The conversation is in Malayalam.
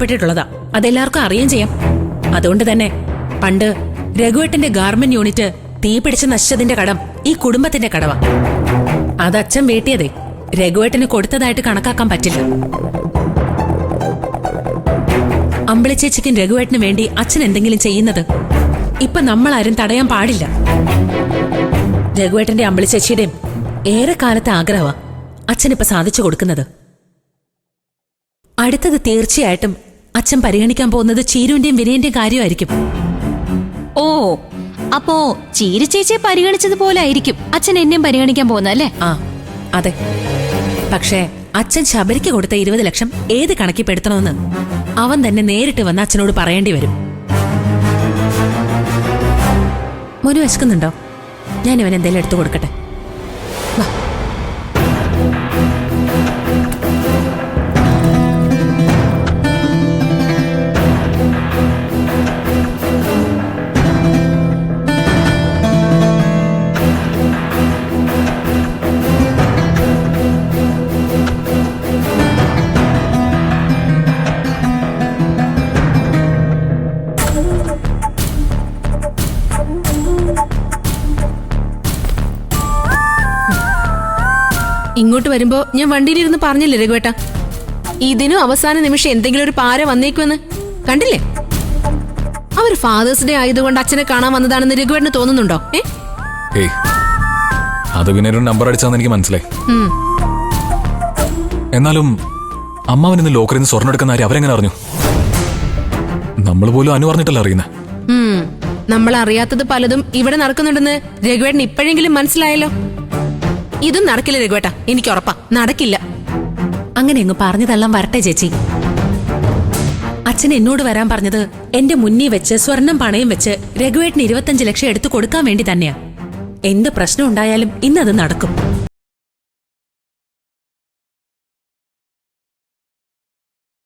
പെട്ടിട്ടുള്ളതാ. അതെല്ലാവർക്കും അറിയാൻ ചെയ്യാം. അതുകൊണ്ട് തന്നെ പണ്ട് രഘുവേട്ടന്റെ ഗാർമെന്റ് യൂണിറ്റ് തീ പിടിച്ച് നശിച്ചതിന്റെ കടം ഈ കുടുംബത്തിന്റെ കടവാ. അത് അച്ഛൻ വീട്ടിയതേ രഘുവേട്ടന് കൊടുത്തതായിട്ട് കണക്കാക്കാൻ പറ്റില്ല. അമ്പിളിച്ചേച്ചിക്കും രഘുവേട്ടന് വേണ്ടി അച്ഛൻ എന്തെങ്കിലും ചെയ്യുന്നത് ഇപ്പൊ നമ്മളാരും തടയാൻ പാടില്ല. രഘുവേട്ടന്റെ അമ്പിളിച്ചേച്ചിയുടെയും ഏറെക്കാലത്തെ ആഗ്രഹമാ അച്ഛനിപ്പൊ സാധിച്ചു കൊടുക്കുന്നത്. അടുത്തത് തീർച്ചയായിട്ടും അച്ഛൻ പരിഗണിക്കാൻ പോകുന്നത് ചീരുവിന്റെയും വിനയന്റെയും കാര്യമായിരിക്കും. ഓ, അപ്പോ ചീരു ചേച്ചിയെ പരിഗണിച്ചതുപോലെ ആയിരിക്കും അച്ഛൻ എന്നെയും പരിഗണിക്കാൻ പോകുന്നല്ലേ? ആ അതെ. പക്ഷേ അച്ഛൻ ശബരിക്ക് കൊടുത്ത 20 ലക്ഷം ഏത് കണക്കിൽ പെടുത്തണമെന്ന് അവൻ തന്നെ നേരിട്ട് വന്ന് അച്ഛനോട് പറയേണ്ടി വരും. മോന് വിശക്കുന്നുണ്ടോ? ഞാൻ ഇവൻ എന്തെങ്കിലും എടുത്തു കൊടുക്കട്ടെ. വാ. ഇങ്ങോട്ട് വരുമ്പോ ഞാൻ വണ്ടിയിലിരുന്ന് പറഞ്ഞില്ലേ രഘുവേട്ട, ഇതിനും അവസാന നിമിഷം എന്തെങ്കിലും ഒരു പാര വന്നേക്കുമെന്ന്. കണ്ടില്ലേ? അവർ ഫാദേഴ്സ് ഡേ ആയതുകൊണ്ട് അച്ഛനെ കാണാൻ വന്നതാണെന്ന് രഘുവേട്ടന് തോന്നുന്നുണ്ടോ? അത് പിന്നെ ഒരു നമ്പർ അടിച്ചാന്ന് എനിക്ക് മനസ്സിലായി. എന്നാലും അമ്മാവൻ ഇന്ന് ലോക്കറിൽ നിന്ന് സ്വർണ്ണം എടുക്കുന്ന കാര്യം അവരെങ്ങനെ അറിഞ്ഞു? നമ്മൾ പോലും അനു പറഞ്ഞിട്ടല്ല അറിയുന്നത്. നമ്മൾ അറിയാത്തത് പലതും ഇവിടെ നടക്കുന്നുണ്ടെന്ന് രഘുവേട്ടൻ ഇപ്പോഴെങ്കിലും മനസ്സിലായല്ലോ. ഇതും നടക്കില്ല രഘുവേട്ട, എനിക്ക് ഉറപ്പാ. നടക്കില്ല. അങ്ങനെ അങ്ങ് പറഞ്ഞു തള്ളാൻ വരട്ടെ ചേച്ചി. അച്ഛൻ എന്നോട് വരാൻ പറഞ്ഞത് എന്റെ മുന്നിൽ വെച്ച് സ്വർണം പണയം വെച്ച് രഘുവേട്ടന് 25 ലക്ഷം എടുത്തു കൊടുക്കാൻ വേണ്ടി തന്നെയാ. എന്ത് പ്രശ്നം ഉണ്ടായാലും ഇന്നത് നടക്കും.